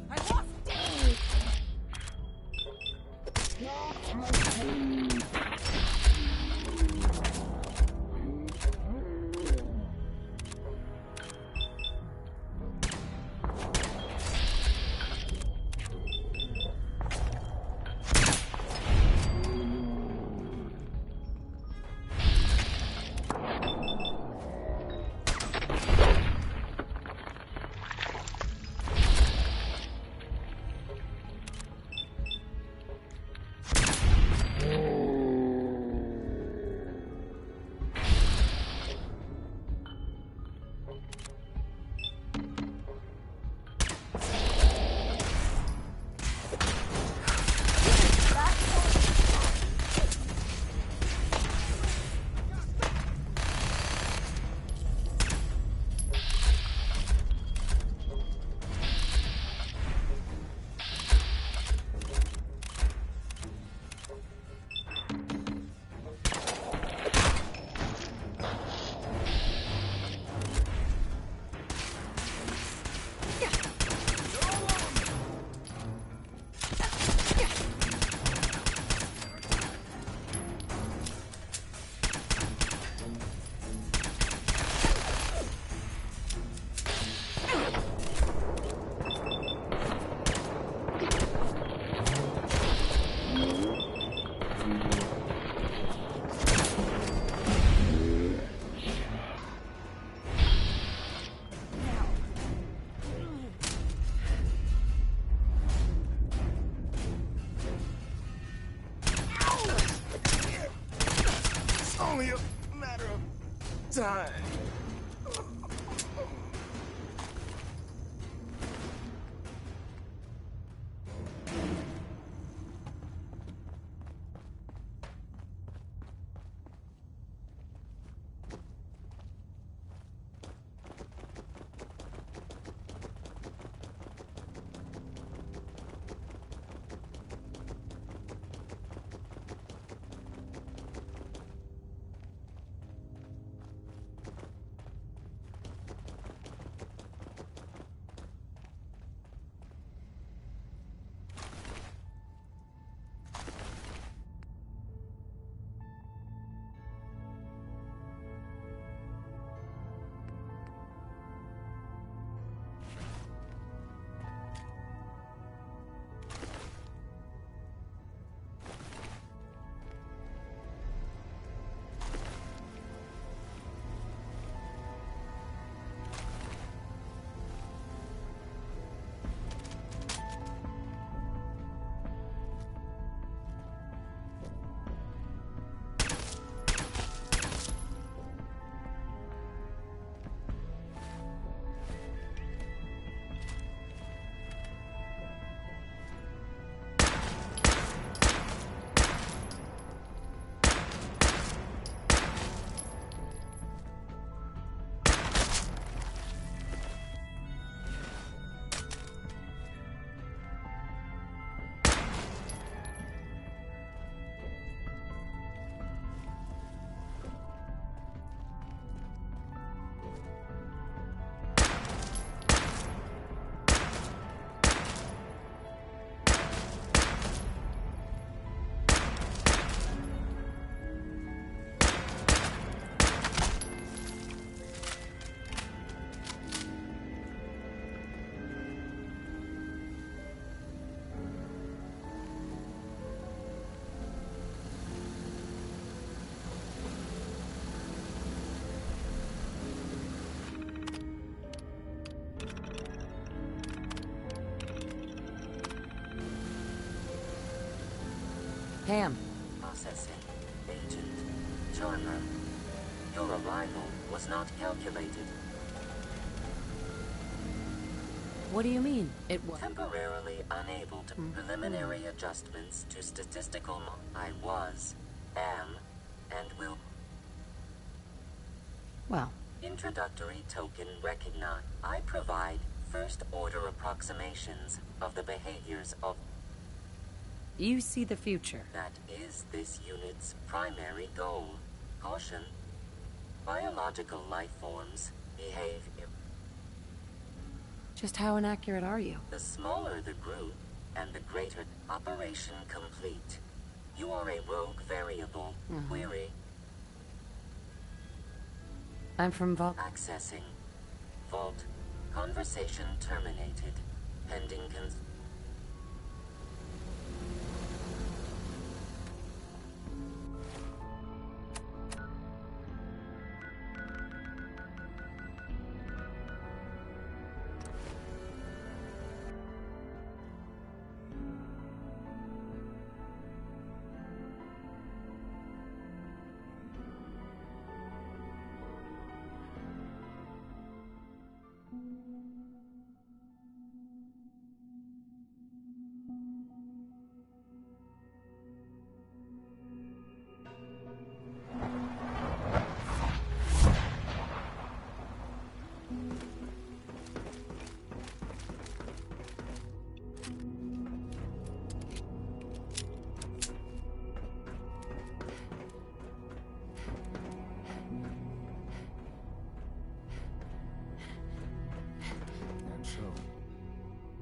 I lost it! Only a matter of time. Pam. Processing. Agent. Charmer. Your arrival was not calculated. What do you mean, it was? Temporarily unable to preliminary adjustments to statistical I was, am, and will. Well. Introductory token recognized. I provide first-order approximations of the behaviors of. You see the future. That is this unit's primary goal. Caution. Biological life forms behave. Just how inaccurate are you? The smaller the group, and the greater operation complete. You are a rogue variable. Query. I'm from Vault. Accessing. Vault. Conversation terminated. Pending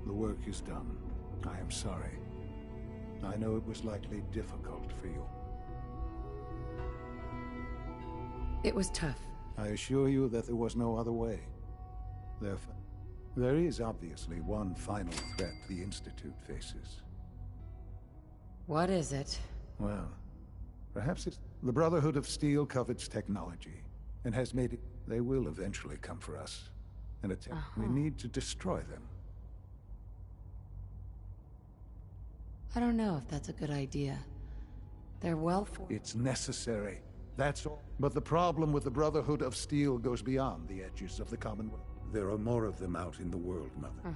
The work is done. I am sorry. I know it was likely difficult for you. It was tough. I assure you that there was no other way. Therefore, there is obviously one final threat the Institute faces. What is it? Well, perhaps it's... The Brotherhood of Steel covets technology, and has made it... They will eventually come for us. And attempt... We need to destroy them. I don't know if that's a good idea. They're well for... It's necessary. That's all. But the problem with the Brotherhood of Steel goes beyond the edges of the Commonwealth. There are more of them out in the world, Mother.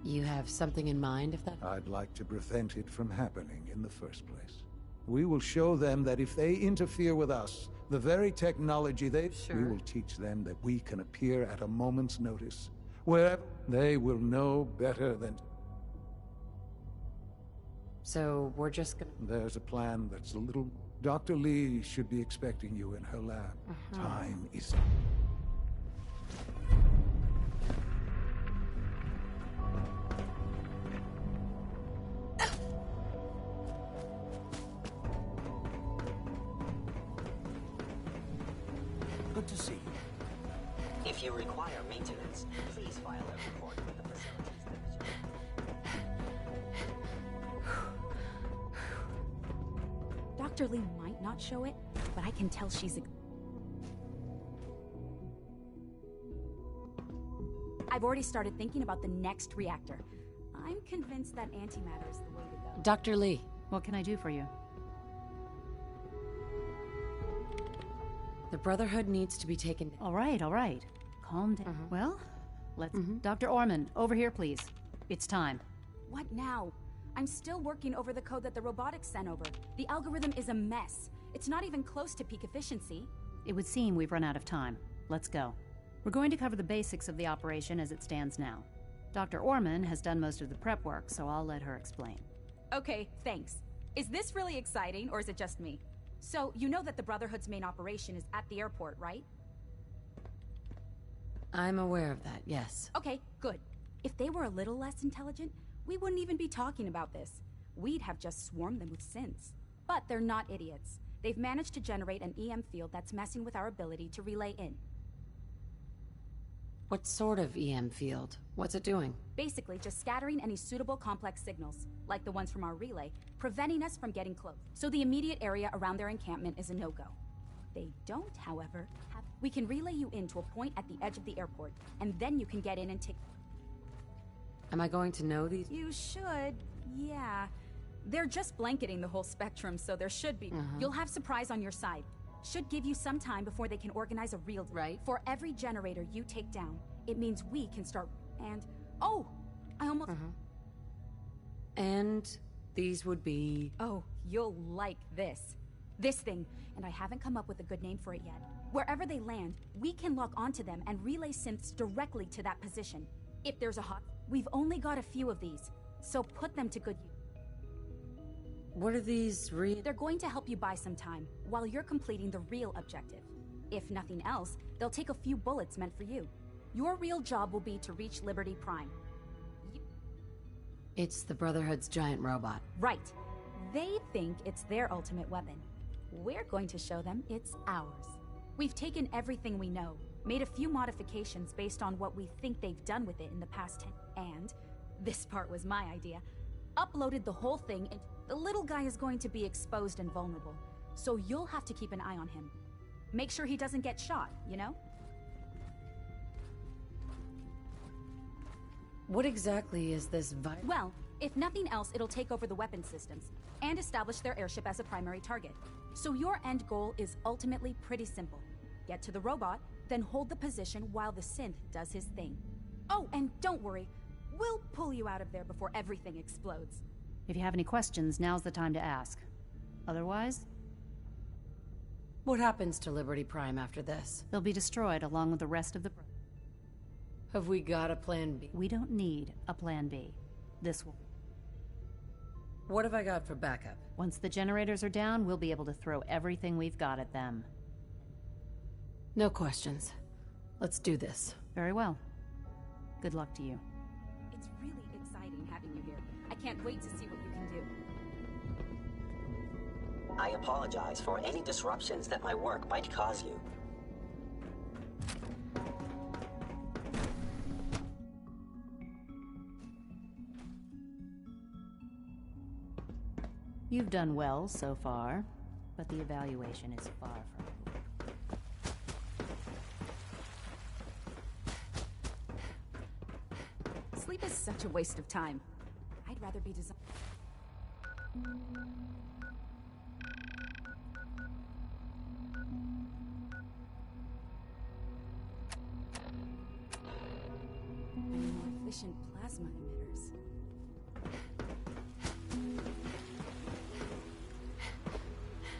You have something in mind, if that... I'd like to prevent it from happening in the first place. We will show them that if they interfere with us, the very technology they... We will teach them that we can appear at a moment's notice. Wherever they will know better than... So, we're just gonna... There's a plan that's a little... Dr. Lee should be expecting you in her lab. Time is... Good to see you. If you require maintenance, please file a report with the Facilities Division. Dr. Lee might not show it, but I can tell she's... I've already started thinking about the next reactor. I'm convinced that antimatter is the way to go. Dr. Lee. What can I do for you? The Brotherhood needs to be taken... All right, all right. Calm down. Well, let's... Dr. Orman, over here, please. It's time. What now? I'm still working over the code that the robotics sent over. The algorithm is a mess. It's not even close to peak efficiency. It would seem we've run out of time. Let's go. We're going to cover the basics of the operation as it stands now. Dr. Orman has done most of the prep work, so I'll let her explain. Okay, thanks. Is this really exciting, or is it just me? So, you know that the Brotherhood's main operation is at the airport, right? I'm aware of that, yes. Okay, good. If they were a little less intelligent, we wouldn't even be talking about this. We'd have just swarmed them with synths. But they're not idiots. They've managed to generate an EM field that's messing with our ability to relay in. What sort of EM field? What's it doing? Basically, just scattering any suitable complex signals, like the ones from our relay, preventing us from getting close. So the immediate area around their encampment is a no-go. They don't, however, have... We can relay you in to a point at the edge of the airport, and then you can get in and take... Am I going to know these? You should, yeah. They're just blanketing the whole spectrum, so there should be... You'll have surprise on your side. Should give you some time before they can organize a real... Right. For every generator you take down, it means we can start... And... Oh! I almost... And these would be... Oh, you'll like this. This thing, and I haven't come up with a good name for it yet. Wherever they land, we can lock onto them and relay synths directly to that position. If there's a hot... We've only got a few of these, so put them to good use. What are these They're going to help you buy some time, while you're completing the real objective. If nothing else, they'll take a few bullets meant for you. Your real job will be to reach Liberty Prime. It's the Brotherhood's giant robot. Right. They think it's their ultimate weapon. We're going to show them it's ours. We've taken everything we know, made a few modifications based on what we think they've done with it in the past 10, and, this part was my idea, uploaded the whole thing, and the little guy is going to be exposed and vulnerable, so you'll have to keep an eye on him. Make sure he doesn't get shot, you know? What exactly is this Well, if nothing else, it'll take over the weapon systems, and establish their airship as a primary target. So your end goal is ultimately pretty simple. Get to the robot, then hold the position while the synth does his thing. Oh, and don't worry, we'll pull you out of there before everything explodes. If you have any questions, now's the time to ask. Otherwise, What happens to Liberty Prime after this? they'll be destroyed along with the rest of the... Have we got a plan B? We don't need a plan B. This will... What have I got for backup? Once the generators are down, we'll be able to throw everything we've got at them. No questions. Let's do this. Very well. Good luck to you. It's really exciting having you here. I can't wait to see what you can do. I apologize for any disruptions that my work might cause you. You've done well so far, but the evaluation is far from... Sleep is such a waste of time. I'd rather be designed. More efficient plasma emitters.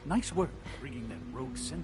Nice work bringing that rogue synth